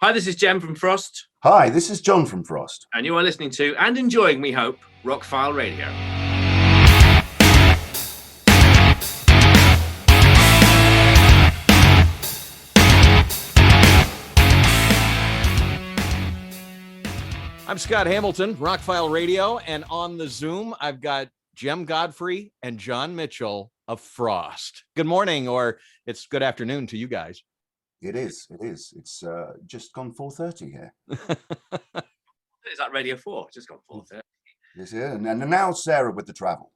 Hi, this is Jem from Frost. Hi, this is John from Frost. And you are listening to and enjoying, we hope, Rockfile Radio. I'm Scott Hamilton, Rockfile Radio, and on the Zoom, I've got Jem Godfrey and John Mitchell of Frost. Good morning, or it's good afternoon to you guys. It is. It's just gone 4:30 here. Is that Radio 4? Just gone 4:30. Yes, yeah. And now Sarah with the travel.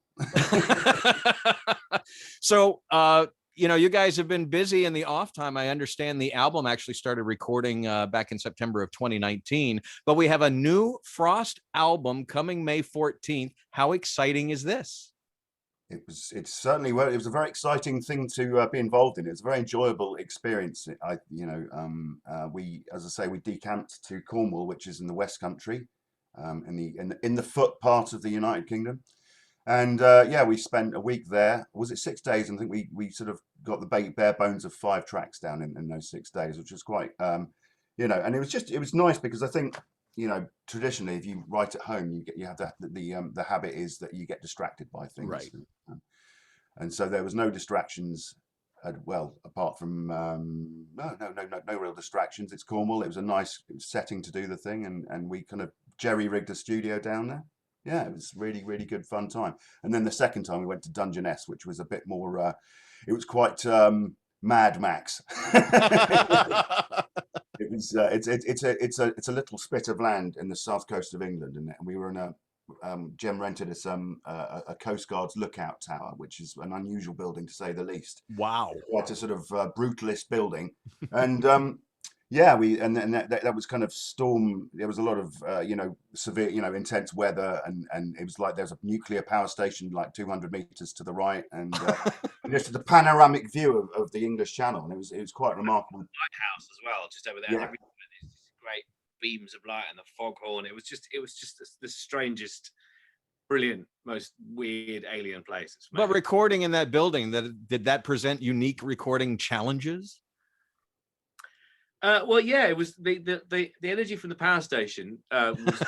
So, you guys have been busy in the off time. I understand the album actually started recording back in September of 2019, but we have a new Frost album coming May 14th. How exciting is this? It's certainly, well, it was a very exciting thing to be involved in. It's a very enjoyable experience. We, as I say, we decamped to Cornwall, which is in the West Country, in the foot part of the United Kingdom. And we spent a week there. Was it 6 days? And I think we sort of got the bare bones of 5 tracks down in those 6 days, which was quite, and it was nice because I think, traditionally, if you write at home, you have the habit is that you get distracted by things, right? And so there was no distractions. Apart from no real distractions. It's Cornwall. It was a nice setting to do the thing, and we kind of jerry-rigged a studio down there. Yeah, it was really, really good fun time. And then the second time we went to Dungeness, which was a bit more. It was quite Mad Max. It was. It's a little spit of land in the south coast of England, and we were in a. Jem rented us a Coast Guard's lookout tower, which is an unusual building to say the least. Wow! Quite a sort of brutalist building, and that was kind of storm. There was a lot of severe, intense weather, and it was like there's a nuclear power station like 200 meters to the right, and just the panoramic view of the English Channel, and it was quite remarkable. Lighthouse as well, just over there. Yeah. Great beams of light and the foghorn. It was just the strangest, brilliant, most weird alien place. But recording in that building, did that present unique recording challenges? It was the energy from the power station was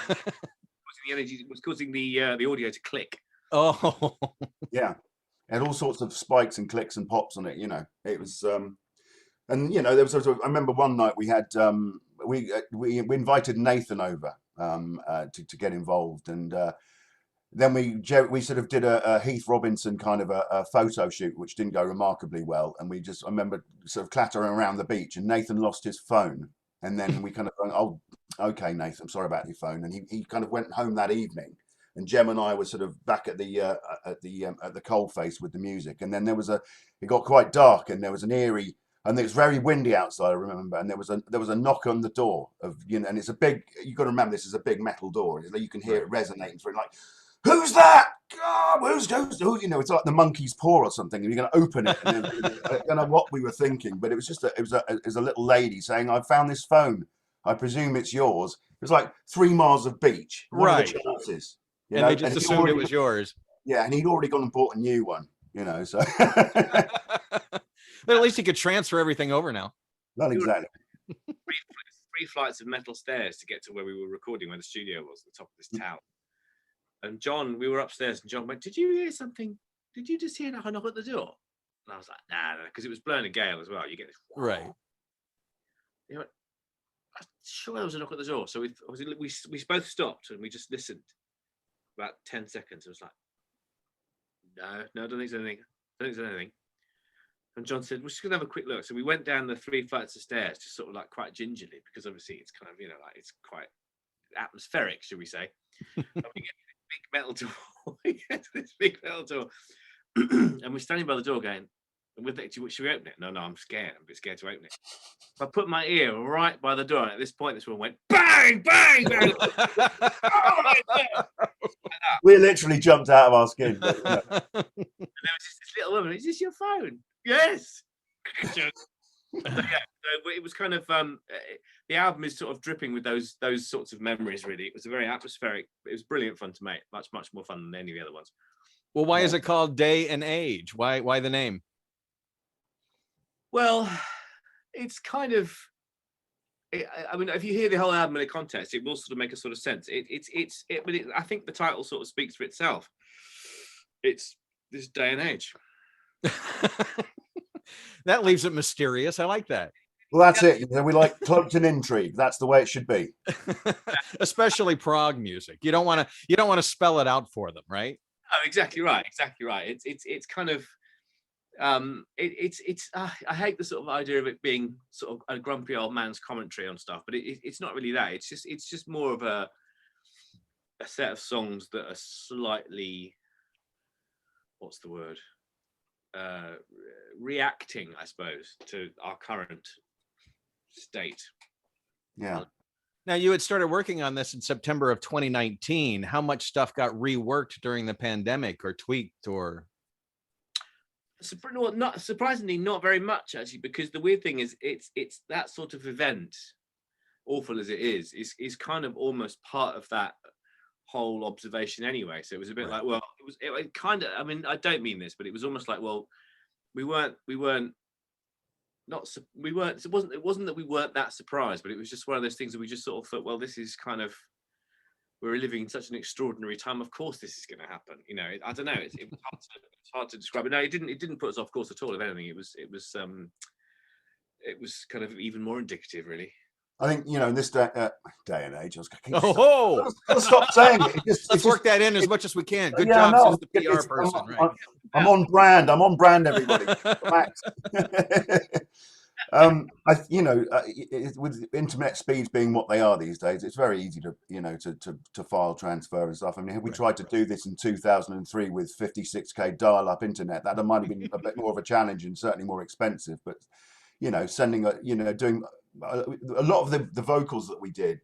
causing the audio to click. Oh, yeah, it had all sorts of spikes and clicks and pops on it. It was, there was. I remember one night we had we invited Nathan over to get involved, and then we sort of did a Heath Robinson kind of a photo shoot, which didn't go remarkably well. And I remember sort of clattering around the beach, and Nathan lost his phone. And then we kind of went, "Oh, okay, Nathan, I'm sorry about your phone." And he kind of went home that evening. And Jem and I were sort of back at the coalface with the music. And then it got quite dark, and there was an eerie, and it was very windy outside, I remember. And there was a knock on the door and it's a big. You got to remember, this is a big metal door. You can hear it resonating through, like, "Who's that? God, who's who?" It's like the monkey's paw or something. And you're going to open it. And I don't know what we were thinking, but it was just it was a little lady saying, "I found this phone. I presume it's yours." It was like 3 miles of beach. Right. What are the chances? And they just assumed it was yours. Yeah, and he'd already gone and bought a new one. So. But at least he could transfer everything over now. Not exactly. Three flights of metal stairs to get to where we were recording, where the studio was, at the top of this tower. And John, we were upstairs, and John went, "Did you hear something? Did you just hear a knock at the door?" And I was like, "Nah," because it was blowing a gale as well. You get this. Right. You know, I'm sure there was a knock at the door. So we both stopped and we just listened about 10 seconds. It was like, no, I don't think there's anything. And John said, "We're just going to have a quick look." So we went down the 3 flights of stairs, just sort of like quite gingerly, because obviously it's kind of, it's quite atmospheric, should we say. And we get this big metal door. And we're standing by the door going, "Should we open it?" No, I'm scared. I'm a bit scared to open it. I put my ear right by the door, and at this point, this one went bang, bang, bang. We literally jumped out of our skin. And there was this little woman. "Is this your phone?" "Yes." So it was kind of the album is sort of dripping with those sorts of memories. Really, it was a very atmospheric. It was brilliant fun to make. Much more fun than any of the other ones. Well, why is it called Day and Age? Why the name? Well, it's kind of I mean, if you hear the whole album in a context, it will sort of make a sort of sense. I think the title sort of speaks for itself. It's this day and age. That leaves it mysterious. I like that. Well, that's it. We like cloaked in intrigue. That's the way it should be. Especially prog music. You don't want to spell it out for them, right? Oh, exactly right. It's kind of I hate the sort of idea of it being sort of a grumpy old man's commentary on stuff, but it's not really that. It's just more of a set of songs that are slightly, what's the word, reacting, I suppose, to our current state. Yeah. Now, you had started working on this in September of 2019. How much stuff got reworked during the pandemic or tweaked or? Not surprisingly, not very much actually, because the weird thing is it's that sort of event, awful as it is kind of almost part of that whole observation anyway. So it was a bit like, well, it kind of, I mean, I don't mean this, but it was almost like, well, it wasn't that we weren't that surprised, but it was just one of those things that we just sort of thought, well, this is kind of, we're living in such an extraordinary time. Of course, this is going to happen. You know, I don't know. It's hard to describe. But no, it didn't put us off course at all. If anything, it was kind of even more indicative, really. I think, you know, in this day and age, I was going to stop saying it. Let's work that in as much as we can. Good job, no, as the PR person, right? I'm on brand. I'm on brand, everybody. Max. With internet speeds being what they are these days, it's very easy to, you know, to file transfer and stuff. I mean, we tried to do this in 2003 with 56k dial-up internet. That might have been a bit more of a challenge and certainly more expensive. But, you know, doing a lot of the vocals that we did,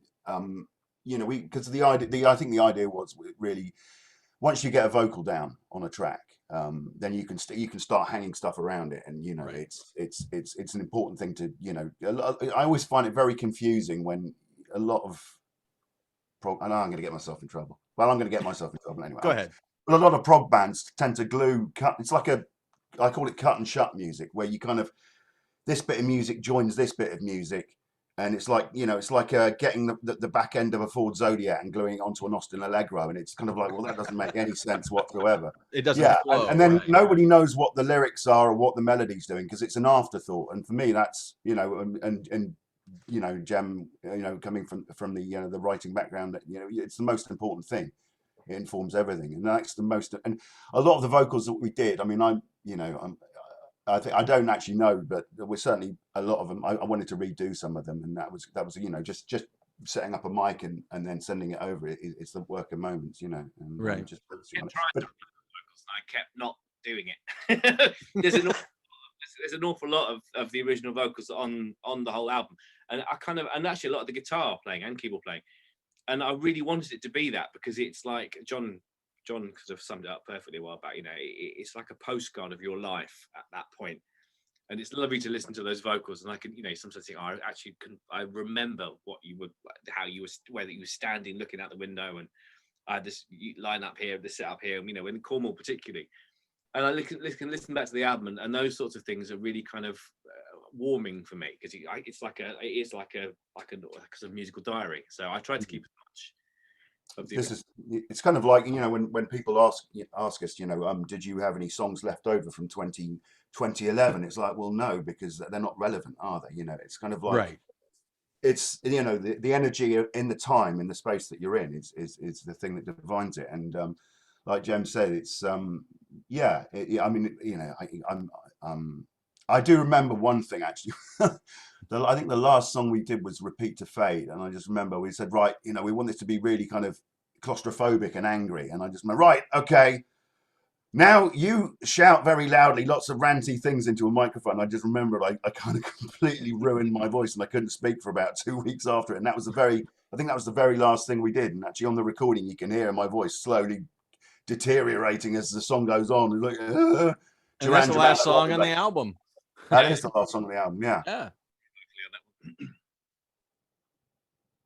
you know, because I think the idea was really, once you get a vocal down on a track, then you can start hanging stuff around it, and you know, it's an important thing to, you know. I always find it very confusing when a lot of I know I'm going to get myself in trouble. Well, I'm going to get myself in trouble anyway. Go ahead. But a lot of prog bands tend to it's like I call it cut and shut music, where you kind of, this bit of music joins this bit of music, and it's like, you know, it's like getting the back end of a Ford Zodiac and gluing it onto an Austin Allegro, and it's kind of like, well, that doesn't make any sense whatsoever. It doesn't. Yeah, flow, and then nobody knows what the lyrics are or what the melody's doing, because it's an afterthought. And for me, that's, you know, and you know, Jem, you know, coming from the, you know, the writing background, that, you know, it's the most important thing. It informs everything, and that's the most. And a lot of the vocals that we did, I mean, I think, I don't actually know, but there were certainly a lot of them. I wanted to redo some of them, and that was, you know, just setting up a mic and then sending it over. It's the work of moments, you know. And, I kept not doing it. There's an awful lot of the original vocals on the whole album, and and actually a lot of the guitar playing and keyboard playing, and I really wanted it to be that, because it's like John could have summed it up perfectly a while back. You know, it's like a postcard of your life at that point, and it's lovely to listen to those vocals. And I can, you know, sometimes think, I remember whether you were standing looking out the window, and I had this line up here, this set up here, you know, in Cornwall particularly. And I can listen back to the album, and those sorts of things are really kind of warming for me, because it's like a sort of musical diary. So I try to keep as much. It's kind of like, you know, when people ask us, you know, did you have any songs left over from 2011? It's like, well, no, because they're not relevant, are they? You know, it's kind of like, it's, you know, the energy in the time, in the space that you're in is the thing that defines it. And like Jem said, it's I mean, you know, I do remember one thing actually. I think the last song we did was Repeat to Fade, and I just remember we said, right, you know, we want this to be really kind of claustrophobic and angry, and I just went, right, okay, now you shout very loudly lots of ranty things into a microphone. I just remembered I kind of completely ruined my voice, and I couldn't speak for about 2 weeks after it, and that was I think that was the very last thing we did. And actually on the recording you can hear my voice slowly deteriorating as the song goes on. It's like, and that's the last song on the album. That is the last song on the album, yeah.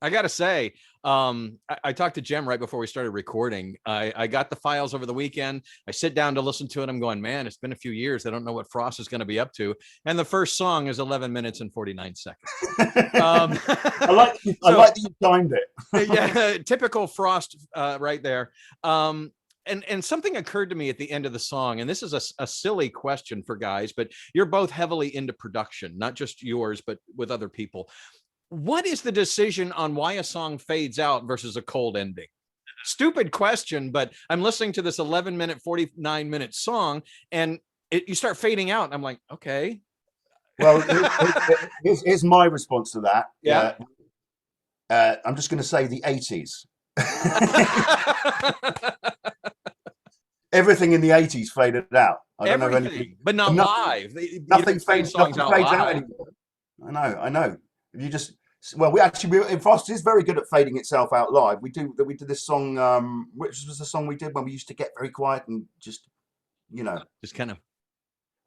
I gotta say, I talked to Jem right before we started recording. I got the files over the weekend. I sit down to listen to it. I'm going, man, it's been a few years. I don't know what Frost is going to be up to. And the first song is 11 minutes and 49 seconds. I like that you timed it. Yeah, typical Frost right there. And something occurred to me at the end of the song, and this is a silly question for guys, but you're both heavily into production, not just yours, but with other people. What is the decision on why a song fades out versus a cold ending? Stupid question, but I'm listening to this 11-minute, 49-minute song, and you start fading out. And I'm like, okay. Well, here's my response to that. Yeah. I'm just going to say the 80s. Everything in the 80s faded out. I don't know anything, but not live. Nothing fades out anymore. I know. You just Frost is very good at fading itself out live. We did this song, which was the song we did when we used to get very quiet and just kind of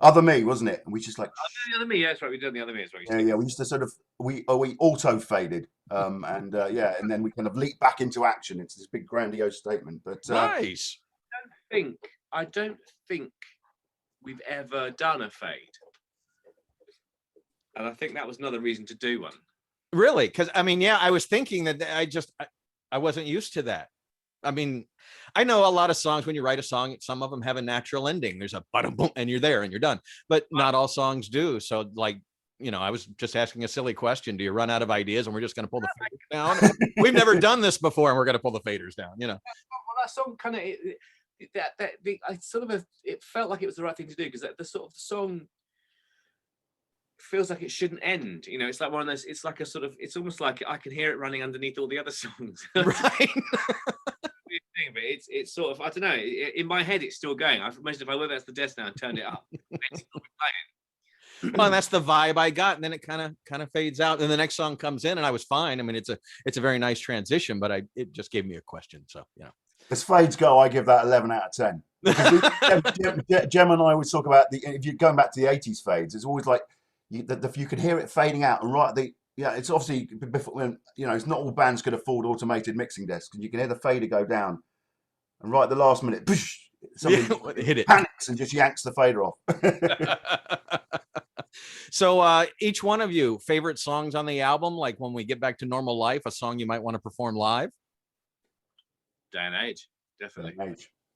Other Me, wasn't it? And we just like the Other Me, yeah, that's right. We did the Other Me as well. Yeah, we used to sort of we auto faded, and then we kind of leap back into action. It's this big grandiose statement, but nice. I don't think we've ever done a fade, and I think that was another reason to do one. Really? Because I was thinking that I wasn't used to that. I mean, I know a lot of songs, when you write a song, some of them have a natural ending. There's a bada boom and you're there and you're done. But not all songs do. So I was just asking a silly question. Do you run out of ideas and we're just going to pull the faders down? We've never done this before and we're going to pull the faders down, Well, that song kind of, it felt like it was the right thing to do, because the sort of song feels like it shouldn't end. It's like one of those, it's like a sort of, it's almost like I can hear it running underneath all the other songs. Right. But it's sort of, I don't know, in my head it's still going. I imagine if I went back to the desk now and turned it up, it's still playing. Well, and that's the vibe I got, and then it kind of fades out, and the next song comes in, and I was fine. I mean, it's a very nice transition, but it just gave me a question. So as fades go, I give that 11 out of 10. Jem and I always talk about if you're going back to the 80s fades, it's always like you could hear it fading out, and it's obviously before when it's not all bands could afford automated mixing desks, because you can hear the fader go down, and right at the last minute, somebody hit it, panics and just yanks the fader off. So each one of you, favorite songs on the album, like when we get back to normal life, a song you might want to perform live? Day and age, definitely.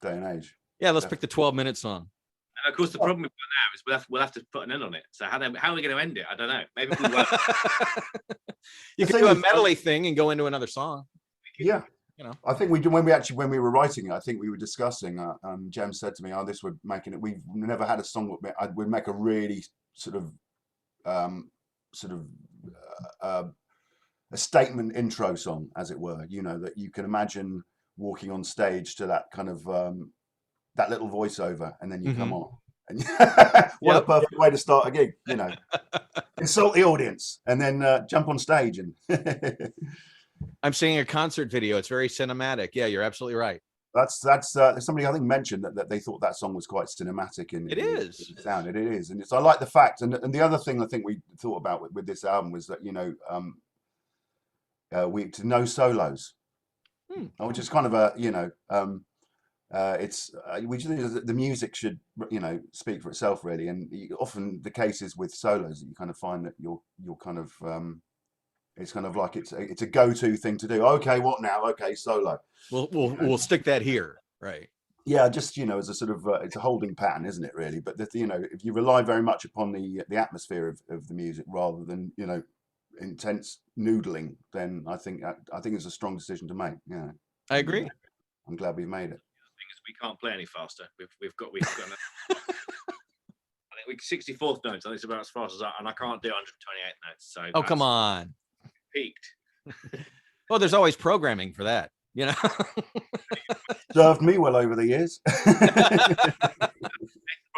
Day and age. Yeah, let's pick the 12-minute song. And of course, the problem we've got now is we'll have to put an end on it. So how are we going to end it? I don't know. Maybe we won't. You can do a medley thing and go into another song. Yeah. I think we do when we were writing it. I think we were discussing. Jem said to me, "Oh, this would making it. We've never had a song. We'd make a really sort of a statement intro song, as it were. That you can imagine walking on stage to that kind of that little voiceover, and then you come on. And what a perfect way to start a gig. Insult the audience, and then jump on stage and." I'm seeing a concert video. It's very cinematic. Yeah, you're absolutely right. That's somebody I think mentioned that they thought that song was quite cinematic in the sound. It is, and I like the fact. And the other thing I think we thought about with this album was that no solos, which is kind of we think the music should speak for itself really, and often the case is with solos that you kind of find that you're kind of it's kind of like it's a go-to thing to do. Okay, what now? Okay, solo. We'll stick that here, right? Yeah, just as a sort of it's a holding pattern, isn't it? Really, but if you rely very much upon the atmosphere of the music rather than intense noodling, then I think it's a strong decision to make. Yeah, I agree. I'm glad we've made it. The thing is, we can't play any faster. We've got. I think 64th notes. I think it's about as fast as that, and I can't do 128 notes. So come on. Peaked. Well, there's always programming for that, Served me well over the years. Probably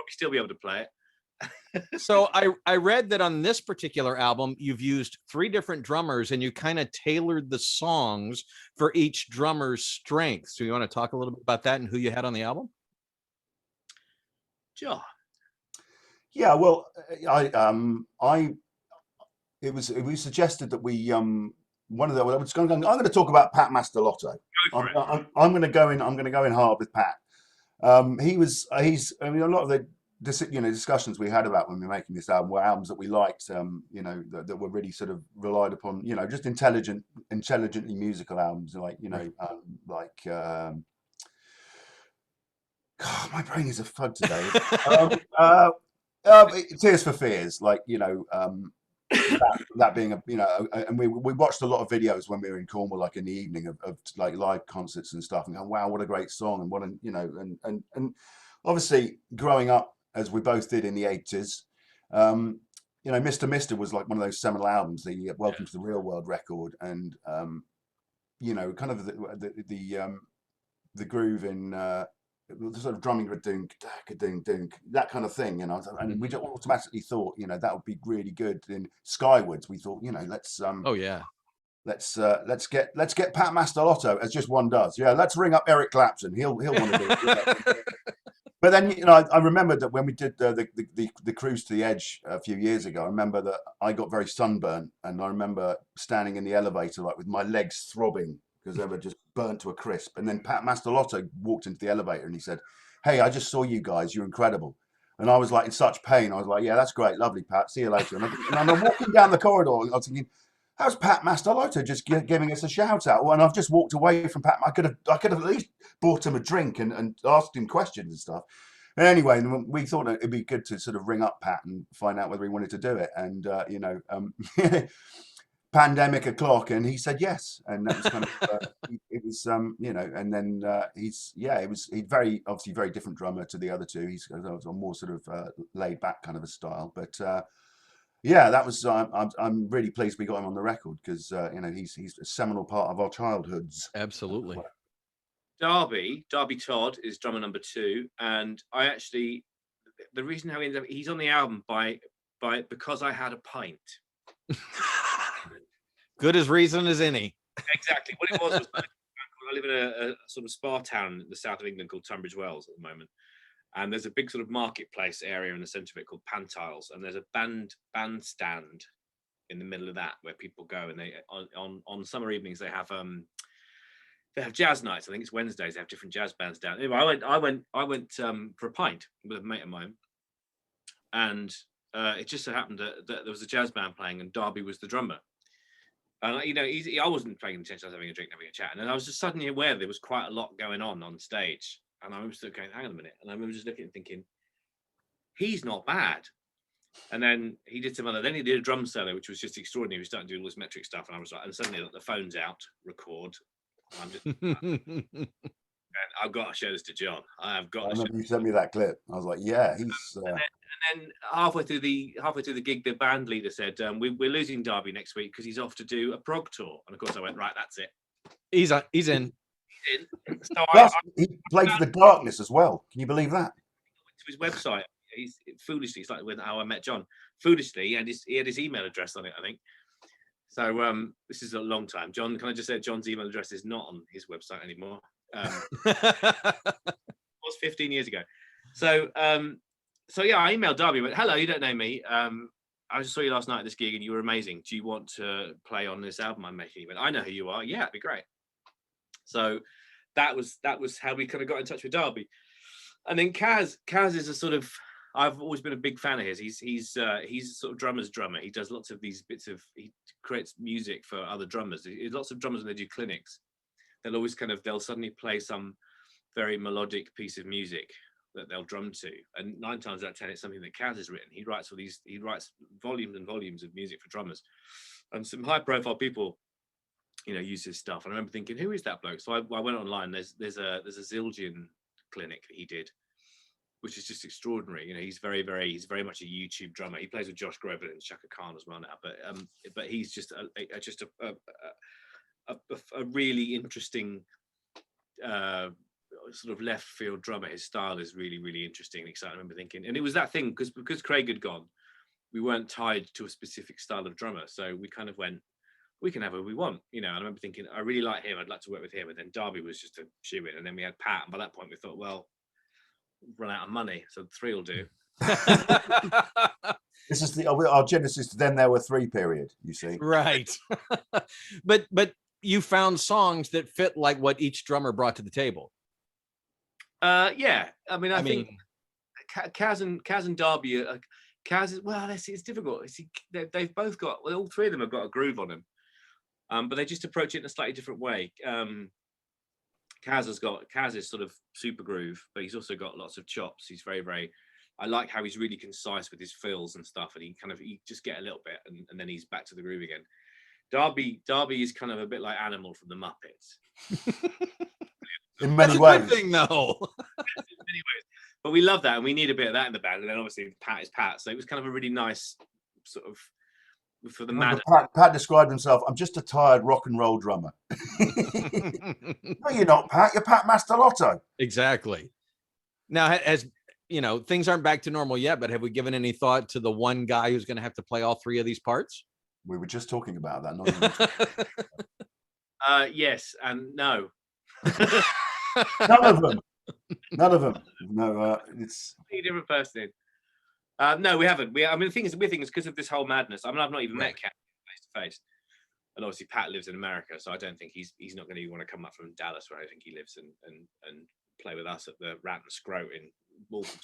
still be able to play it. So I read that on this particular album, you've used 3 different drummers and you kind of tailored the songs for each drummer's strength. So you want to talk a little bit about that and who you had on the album? Sure. Yeah, well, it was suggested that we one of the. I'm going to talk about Pat Mastelotto. I'm going to go in. I'm going to go in hard with Pat. He's. I mean, a lot of the discussions we had about when we were making this album were albums that we liked. That were really sort of relied upon. Just intelligently musical albums, God, my brain is a fud today. Tears for Fears, that being and we watched a lot of videos when we were in Cornwall, like in the evening of like live concerts and stuff, and going, wow, what a great song, and what and obviously growing up as we both did in the 80s, Mr. was like one of those seminal albums, the Welcome to the Real World record, and kind of the groove in the sort of drumming, dunk, that kind of thing, and we just automatically thought, that would be really good. In Skywards, we thought, let's let's get Pat Mastelotto, as just one does. Yeah, let's ring up Eric Clapton. He'll want to do it. But then, I remember that when we did the cruise to the Edge a few years ago, I remember that I got very sunburnt, and I remember standing in the elevator like with my legs throbbing because they were just burnt to a crisp. And then Pat Mastelotto walked into the elevator and he said, "Hey, I just saw you guys. You're incredible." And I was like in such pain. I was like, "Yeah, that's great. Lovely, Pat. See you later." And I'm walking down the corridor and I was thinking, how's Pat Mastelotto just giving us a shout out? Well, and I've just walked away from Pat. I could have at least bought him a drink and asked him questions and stuff. And anyway, we thought it'd be good to sort of ring up Pat and find out whether he wanted to do it. And pandemic o'clock, and he said yes, and that was kind of it was and then he's very obviously very different drummer to the other two. He's a more sort of laid back kind of a style, but that was I'm really pleased we got him on the record because he's a seminal part of our childhoods. Absolutely. Darby Todd is drummer number 2, and the reason how he's on the album because I had a pint. Good as reason as any. Exactly. What it was I live in a sort of spa town in the south of England called Tunbridge Wells at the moment, and there's a big sort of marketplace area in the centre of it called Pantiles, and there's a bandstand in the middle of that where people go, and they on summer evenings they have jazz nights. I think it's Wednesdays. They have different jazz bands down. Anyway, I went for a pint with a mate of mine, and it just so happened that there was a jazz band playing, and Darby was the drummer. And I wasn't paying attention. I was having a drink, having a chat, and then I was just suddenly aware there was quite a lot going on stage. And I was going, hang on a minute. And I remember just looking and thinking, he's not bad. And then he did then he did a drum solo, which was just extraordinary. He was starting to do all this metric stuff, and I was like, and suddenly the phone's out, record. I'm just, and I've got to show this to John. I've got. I remember you sent me that clip. I was like, yeah, he's. And then halfway through the gig, the band leader said, "We're losing Darby next week because he's off to do a prog tour." And of course, I went, right, that's it. He's in. So he played for the Darkness as well. Can you believe that? To his website, he's foolishly, it's like when How I Met John. Foolishly, and he had his email address on it, I think. So this is a long time. John, can I just say John's email address is not on his website anymore. It was 15 years ago. So yeah, I emailed Darby, went, "Hello, you don't know me. I just saw you last night at this gig and you were amazing. Do you want to play on this album I'm making?" He went, "I know who you are. Yeah, it'd be great." So that was how we kind of got in touch with Darby. And then Kaz is a sort of, I've always been a big fan of his. He's sort of drummer's drummer. He does lots of these bits of, he creates music for other drummers. Lots of drummers when they do clinics, they'll suddenly play some very melodic piece of music that they'll drum to, and 9 times out of 10 it's something that Kaz has written. He writes volumes and volumes of music for drummers, and some high profile people use his stuff. And I remember thinking, who is that bloke? So I went online. There's a Zildjian clinic that he did, which is just extraordinary. He's very much a YouTube drummer. He plays with Josh Groban and Shaka Khan as well now, but he's just a really interesting sort of left field drummer. His style is really, really interesting and exciting. I remember thinking, and it was that thing because Craig had gone, we weren't tied to a specific style of drummer, so we kind of went, we can have who we want, And I remember thinking, I really like him, I'd like to work with him. And then Darby was just a shoe in, and then we had Pat, and by that point we thought, well, we've run out of money, so 3 will do. This is our Genesis. Then there were 3 period. You see, Right. But you found songs that fit like what each drummer brought to the table. Yeah, I mean, I think mean, Kaz and Darby. Kaz is, well, it's difficult. They've both got, well, all 3 of them have got a groove on them, but they just approach it in a slightly different way. Kaz is sort of super groove, but he's also got lots of chops. He's very, very. I like how he's really concise with his fills and stuff, and he just get a little bit, and then he's back to the groove again. Darby is kind of a bit like Animal from the Muppets. in many that's a ways. good thing, though. In many ways. But we love that, and we need a bit of that in the band. And then obviously Pat is Pat, so it was kind of a really nice sort of for the mad. Pat described himself. I'm just a tired rock and roll drummer. No, you're not, Pat. You're Pat Mastalotto. Exactly. Now, as you know, things aren't back to normal yet, but have we given any thought to the one guy who's going to have to play all 3 of these parts? We were just talking about that. Not Yes and no. None of them. No, it's A different person. No, we haven't. I mean, the weird thing is because of this whole madness. I mean, I've not even met Cat face to face, and obviously Pat lives in America, so I don't think he's not going to want to come up from Dallas, where I think he lives, and play with us at the Rat and Scroat in Wolves.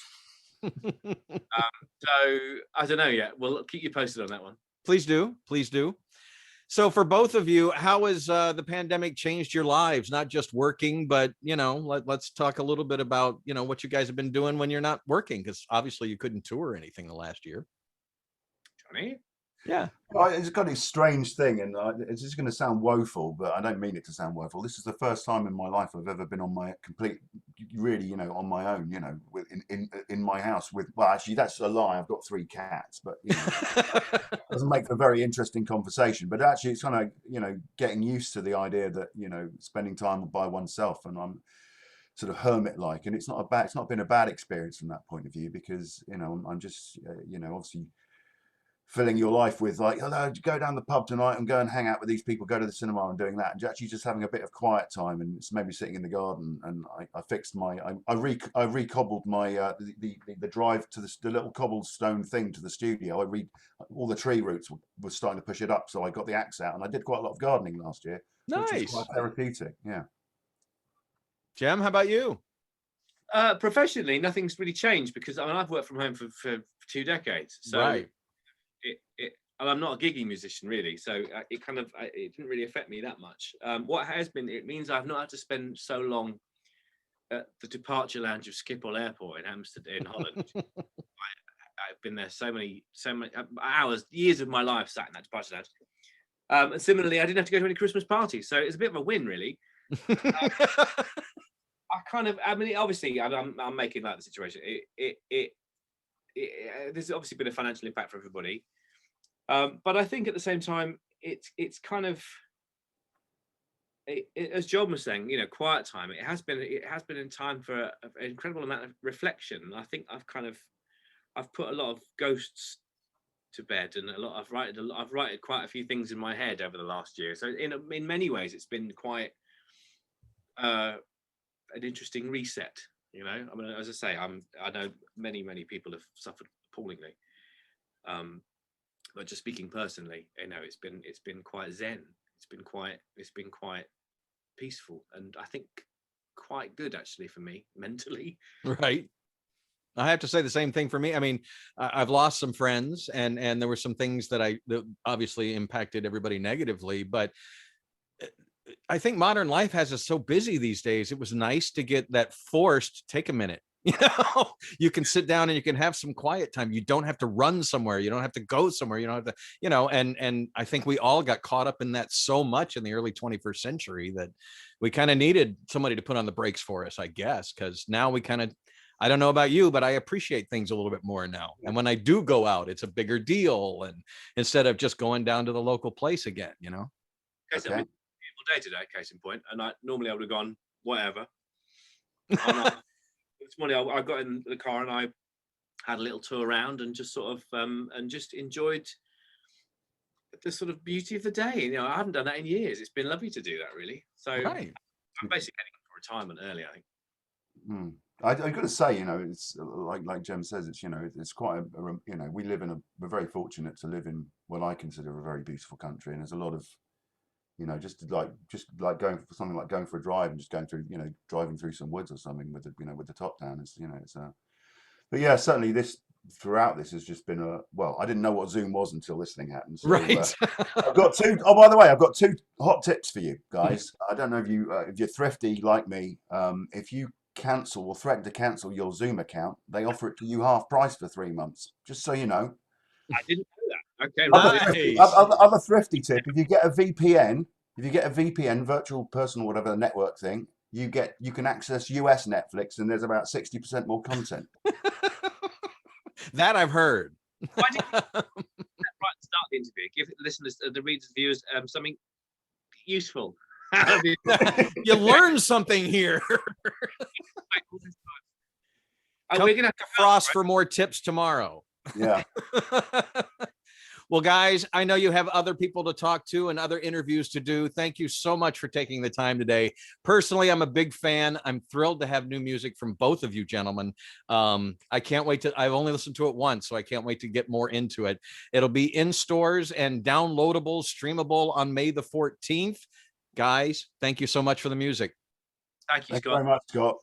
So I don't know yet. We'll keep you posted on that one. Please do. So for both of you, how has the pandemic changed your lives? Not just working, but, you know, let's talk a little bit about, you know, what you guys have been doing when you're not working, because obviously you couldn't tour or anything the last year. Johnny? Yeah. Well, it's got a strange thing, and it's just going to sound woeful, but I don't mean it to sound woeful. This is the first time in my life I've ever been on my really, you know, on my own, you know, in my house with. Well, actually, that's a lie. I've got 3 cats, but you know, doesn't make for a very interesting conversation. But actually, it's kind of, you know, getting used to the idea that, you know, spending time by oneself, and I'm sort of hermit-like, and it's not been a bad experience from that point of view, because, you know, I'm just, you know, obviously filling your life with like, oh, go down the pub tonight and go and hang out with these people, go to the cinema and doing that, and actually just having a bit of quiet time, and it's maybe sitting in the garden. And I fixed I recobbled my the drive to the little cobblestone thing to the studio. All the tree roots were starting to push it up, so I got the axe out, and I did quite a lot of gardening last year. Nice. Which is quite therapeutic. Yeah. Jem, how about you? Professionally, nothing's really changed, because I mean, I've worked from home for 2 decades, so Right. And I'm not a giggy musician really, so it didn't really affect me that much. What has been, it means I've not had to spend so long at the departure lounge of Schiphol Airport in Amsterdam, in Holland. I've been there so many hours, years of my life sat in that departure lounge. And similarly, I didn't have to go to any Christmas parties, so it's a bit of a win, really. I mean, obviously, I'm making light of the situation. There's obviously been a financial impact for everybody. But I think at the same time, it's kind of, as John was saying, you know, quiet time. It has been in time for an incredible amount of reflection. I think I've put a lot of ghosts to bed, and I've written quite a few things in my head over the last year. So in many ways, it's been quite an interesting reset. You know, I mean, as I say, I know many people have suffered appallingly. But just speaking personally, you know, it's been quite zen. It's been quite peaceful, and I think quite good actually for me mentally. Right. I have to say the same thing for me. I mean, I've lost some friends, and there were some things that obviously impacted everybody negatively, but I think modern life has us so busy these days. It was nice to get that forced take a minute. You know, you can sit down and you can have some quiet time. You don't have to run somewhere. You don't have to go somewhere. You don't have to, you know, and I think we all got caught up in that so much in the early 21st century that we kind of needed somebody to put on the brakes for us, I guess, because now we kind of, I don't know about you, but I appreciate things a little bit more now. And when I do go out, it's a bigger deal. And instead of just going down to the local place again, you know. Okay. I mean, day today, case in point, and normally I would have gone whatever. This morning I got in the car and I had a little tour around and just sort of and just enjoyed the sort of beauty of the day. You know, I haven't done that in years. It's been lovely to do that, really. So right. I'm basically heading for retirement early, I think. I've got to say, it's like Jem says, it's it's quite we live we're very fortunate to live in what I consider a very beautiful country, and there's a lot of just like going for something like going for a drive and just going through driving through some woods or something with the top down. But yeah, certainly throughout this has just been I didn't know what Zoom was until this thing happened. So, Right. I've got two. Oh, by the way, I've got two hot tips for you guys. I don't know if you're thrifty like me. If you cancel or threaten to cancel your Zoom account, they offer it to you half price for 3 months. Just so you know. I didn't know that. Okay, Nice. Other thrifty tip: if you get a VPN, virtual personal whatever network thing, you can access US Netflix, and there's about 60% more content. That I've heard. Why did you right at the start of the interview give listeners, the readers, viewers, something useful? You learned something here. We're gonna have to Frost for more tips tomorrow. Yeah. Well, guys, I know you have other people to talk to and other interviews to do. Thank you so much for taking the time today. Personally, I'm a big fan. I'm thrilled to have new music from both of you gentlemen. I can't wait I've only listened to it once, so I can't wait to get more into it. It'll be in stores and downloadable, streamable on May the 14th. Guys, thank you so much for the music. Thank you, Thank you Scott. very much, Scott.